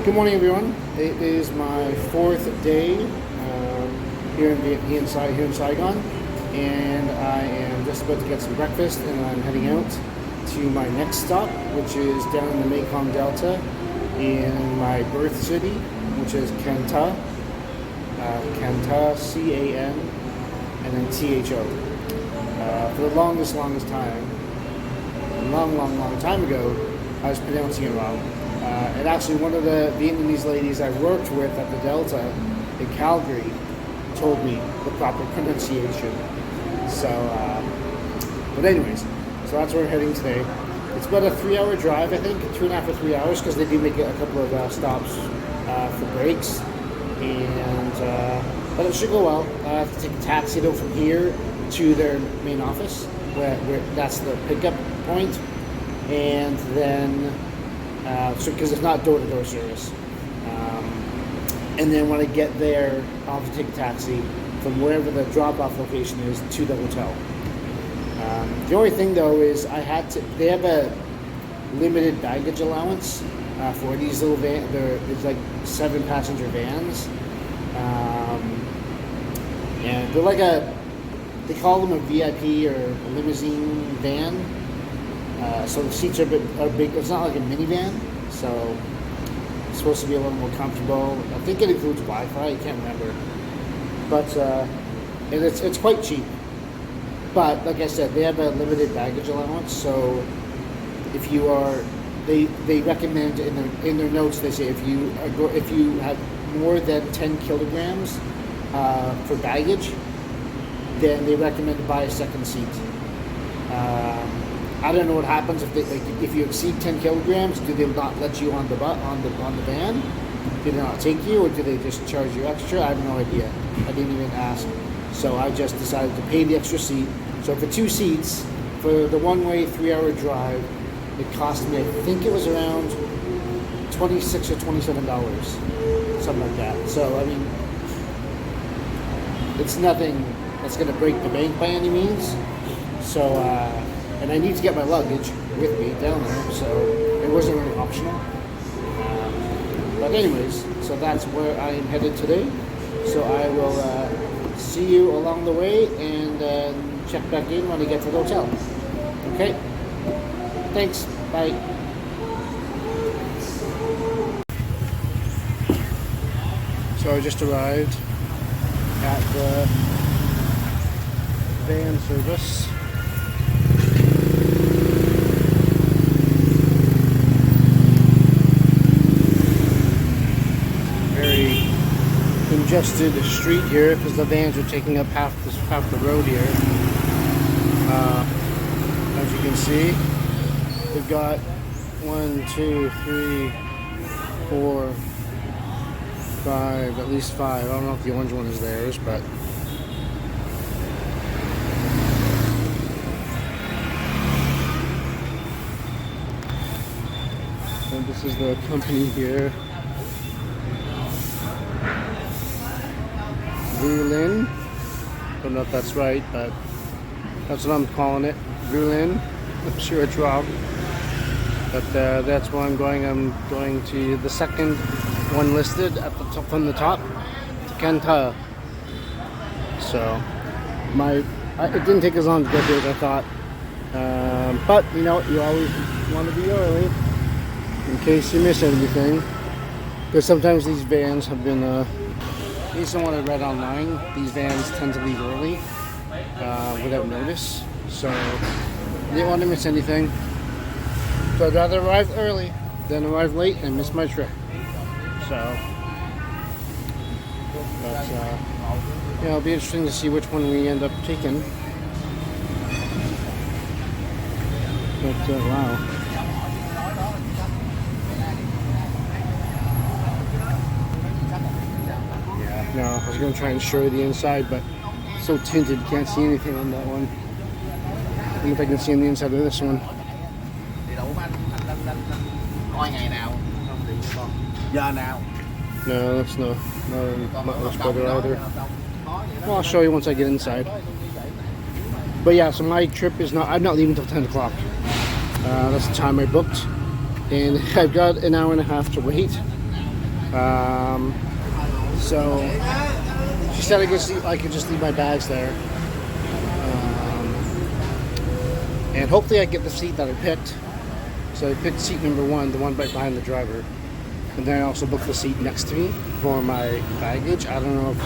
Good morning, everyone. It is my fourth day here in Saigon, and I am just about to get some breakfast, and I'm heading out to my next stop, which is down in the Mekong Delta in my birth city, which is Can Tho, C-A-N, and then T-H-O. For the longest time, a long time ago, I was pronouncing it wrong. And actually, one of the Vietnamese ladies I worked with at the Delta in Calgary told me the proper pronunciation. So, but anyways, so that's where we're heading today. It's about a 3-hour drive, I think, 2.5 or 3 hours, because they do make a couple of stops for breaks. And but it should go well. I have to take a taxi though from here to their main office, where that's the pickup point, and then. So because it's not door-to-door service, and then when I get there, I'll have to take a taxi from wherever the drop-off location is to the hotel. The only thing though is they have a limited baggage allowance for these little vans. There's like 7-passenger vans, and they're like they call them a VIP or a limousine van. So the seats are big. It's not like a minivan, so it's supposed to be a little more comfortable. I think it includes Wi-Fi. I can't remember, but and it's quite cheap. But like I said, they have a limited baggage allowance. So if you are, they recommend in their notes, they say if you have more than 10 kilograms for baggage, then they recommend to buy a second seat. I don't know what happens if you exceed 10 kilograms. Do they not let you on the van? Do they not take you, or do they just charge you extra? I have no idea. I didn't even ask. So I just decided to pay the extra seat. So for 2 seats, for the one-way 3-hour drive, it cost me, I think it was around $26 or $27, something like that. So I mean, it's nothing that's going to break the bank by any means. So. And I need to get my luggage with me down there, so it wasn't really optional. But anyways, so that's where I am headed today. So I will see you along the way and check back in when I get to the hotel. Okay? Thanks. Bye. So I just arrived at the van service. Congested street here because the vans are taking up half the road here. As you can see, we've got 1, 2, 3, 4, 5, at least 5. I don't know if the orange one is theirs, but and this is the company here. Reclined. Don't know if that's right, but that's what I'm calling it. Reclined. I'm sure it's wrong, but that's where I'm going. I'm going to the second one listed at the top, from the top, to Can Tho. So it didn't take as long to get here as I thought, but you know, you always want to be early in case you miss anything, because sometimes these vans have been based on what I read online, these vans tend to leave early without notice, so I didn't want to miss anything. So I'd rather arrive early than arrive late and miss my trip. So, but yeah, it'll be interesting to see which one we end up taking. But wow. No, I was going to try and show you the inside, but it's so tinted, you can't see anything on that one. I don't know if I can see on the inside of this one. No, that's not much better either. Well, I'll show you once I get inside. But yeah, so my trip is I'm not leaving until 10 o'clock. That's the time I booked. And I've got an hour and a half to wait. So she said I could just leave my bags there, and hopefully I get the seat that I picked. So I picked seat number 1, the one right behind the driver, and then I also booked the seat next to me for my baggage. I don't know if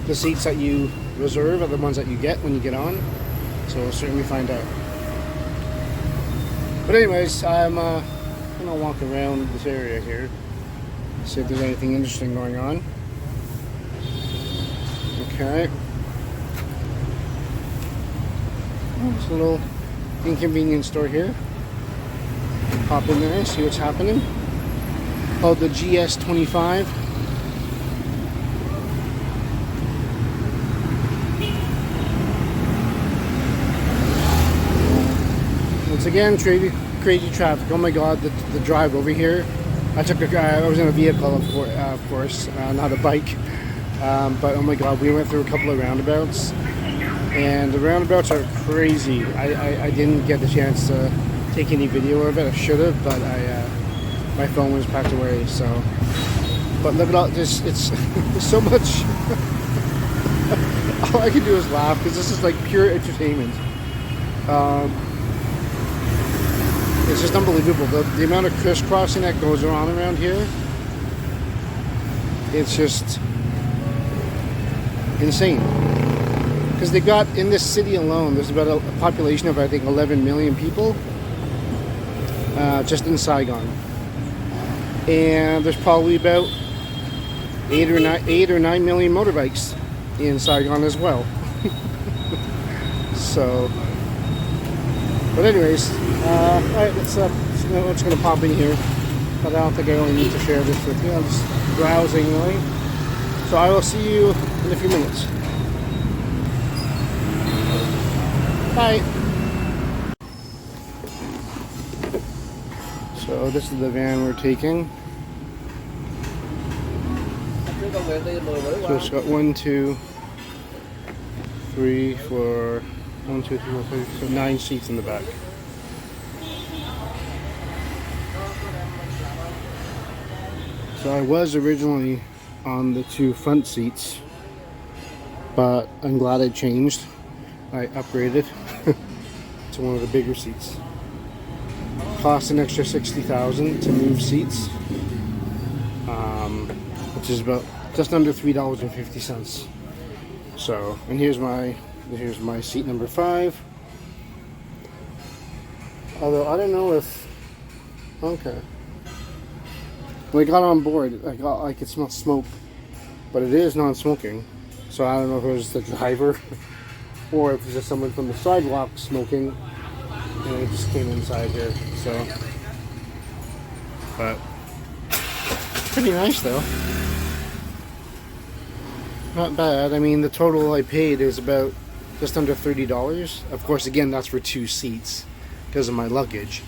the seats that you reserve are the ones that you get when you get on, so we'll certainly find out. But anyways, I'm gonna walk around this area here, see if there's anything interesting going on. Okay. There's a little inconvenience store here. Pop in there, see what's happening. Oh, the GS25. Once again, crazy traffic. Oh my God, the drive over here. I was in a vehicle, of course, not a bike. But oh my God, we went through a couple of roundabouts, and the roundabouts are crazy. I didn't get the chance to take any video of it. I should have, but my phone was packed away. So, but look at all this. It's so much. All I can do is laugh because this is like pure entertainment. It's just unbelievable. The amount of crisscrossing that goes on around here. It's just insane. Because they've got, in this city alone, there's about a population of, I think, 11 million people. Just in Saigon. And there's probably about 8 or 9 million motorbikes in Saigon as well. So, but anyways, alright, let's gonna pop in here. But I don't think I really need to share this with you. I'm just browsing really. So I will see you in a few minutes. Bye. So this is the van we're taking. So it's got 1, 2, 3, 4, 1, 2, 3, 4, 5, so 9 seats in the back. So I was originally on the 2 front seats, but I'm glad I changed. I upgraded to one of the bigger seats. Cost an extra $60,000 to move seats, which is about just under $3.50. So, and here's my seat number 5. Although I don't know if, okay. When I got on board, I could smell smoke, but it is non-smoking. So I don't know if it was the driver or if it's just someone from the sidewalk smoking, and it just came inside here. So, but pretty nice though. Not bad. I mean, the total I paid is about just under $30. Of course, again, that's for 2 seats because of my luggage.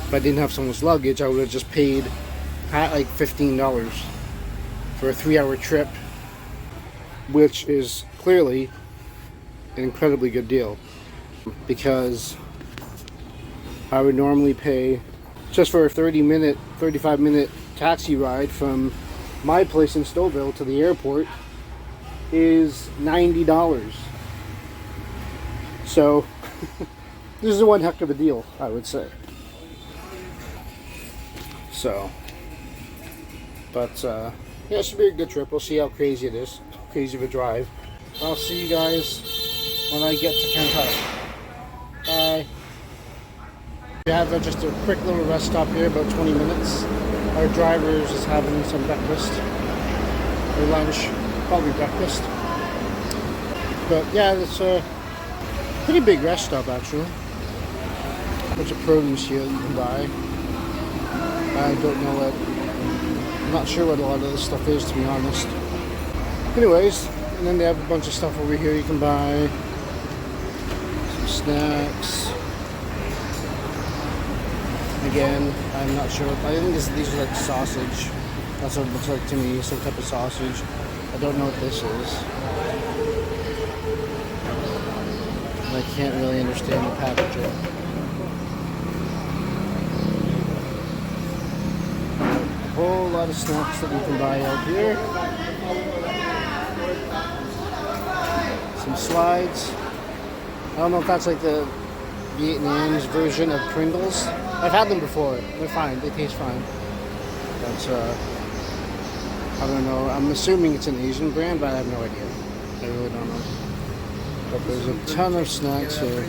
If I didn't have someone's luggage, I would have just paid like $15 for a 3-hour trip, which is clearly an incredibly good deal, because I would normally pay just for a 35-minute taxi ride from my place in Stouffville to the airport is $90. So this is one heck of a deal, I would say. So, but yeah, it should be a good trip. We'll see how crazy it is. Crazy of a drive. I'll see you guys when I get to Can Tho. Bye. We have just a quick little rest stop here, about 20 minutes. Our driver is just having some breakfast, or lunch, probably breakfast. But yeah, it's a pretty big rest stop actually. Bunch of produce here you can buy. I don't know what, I'm not sure what a lot of this stuff is, to be honest. Anyways, and then they have a bunch of stuff over here you can buy. Some snacks. Again, I'm not sure. I think these are like sausage. That's what it looks like to me, some type of sausage. I don't know what this is. I can't really understand the packaging. Whole lot of snacks that you can buy out here. Some slides. I don't know if that's like the Vietnamese version of Pringles. I've had them before. They're fine. They taste fine. But I don't know. I'm assuming it's an Asian brand, but I have no idea. I really don't know. But there's a ton of snacks here.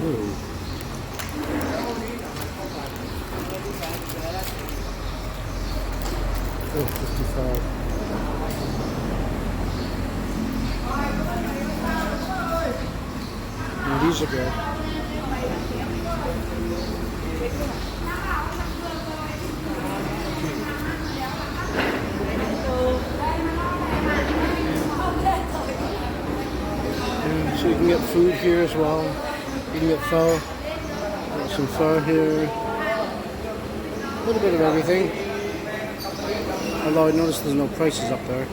Ooh. Oh, 55. Now these are good. And so you can get food here as well. You can get pho. Got some pho here. A little bit of everything. Although I noticed there's no prices up there.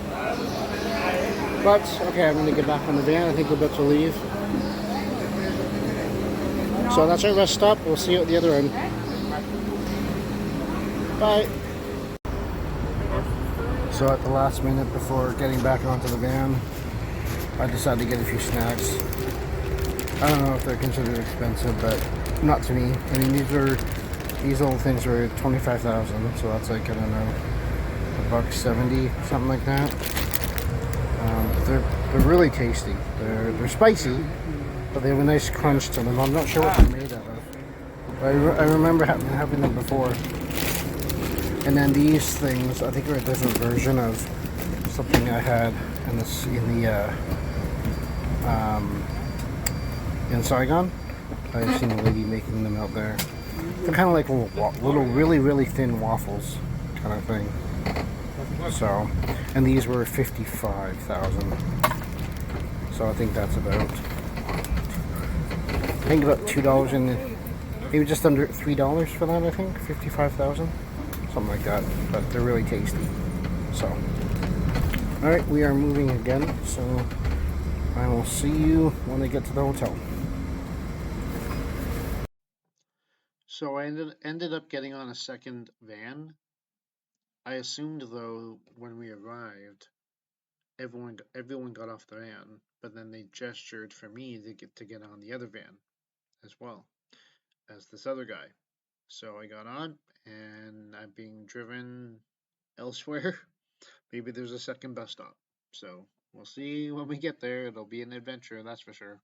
But, okay, I'm going to get back on the van. I think we're about to leave. So that's our rest stop. We'll see you at the other end. Bye. So at the last minute before getting back onto the van, I decided to get a few snacks. I don't know if they're considered expensive, but not to me. I mean, these little things were 25,000, so that's like, I don't know, $1.70, something like that. They're really tasty. They're spicy, but they have a nice crunch to them. I'm not sure what they're made out of. But I remember having them before. And then these things, I think are a different version of something I had in Saigon. I've seen a lady making them out there. They're kind of like little really thin waffles kind of thing. So, and these were 55,000. So I think that's about $2 and maybe just under $3 for that. I think 55,000, something like that. But they're really tasty. So, all right, we are moving again. So I will see you when I get to the hotel. So I ended up getting on a second van. I assumed though when we arrived, everyone got off the van, but then they gestured for me to get on the other van as well as this other guy. So I got on and I'm being driven elsewhere. Maybe there's a second bus stop. So we'll see when we get there. It'll be an adventure, that's for sure.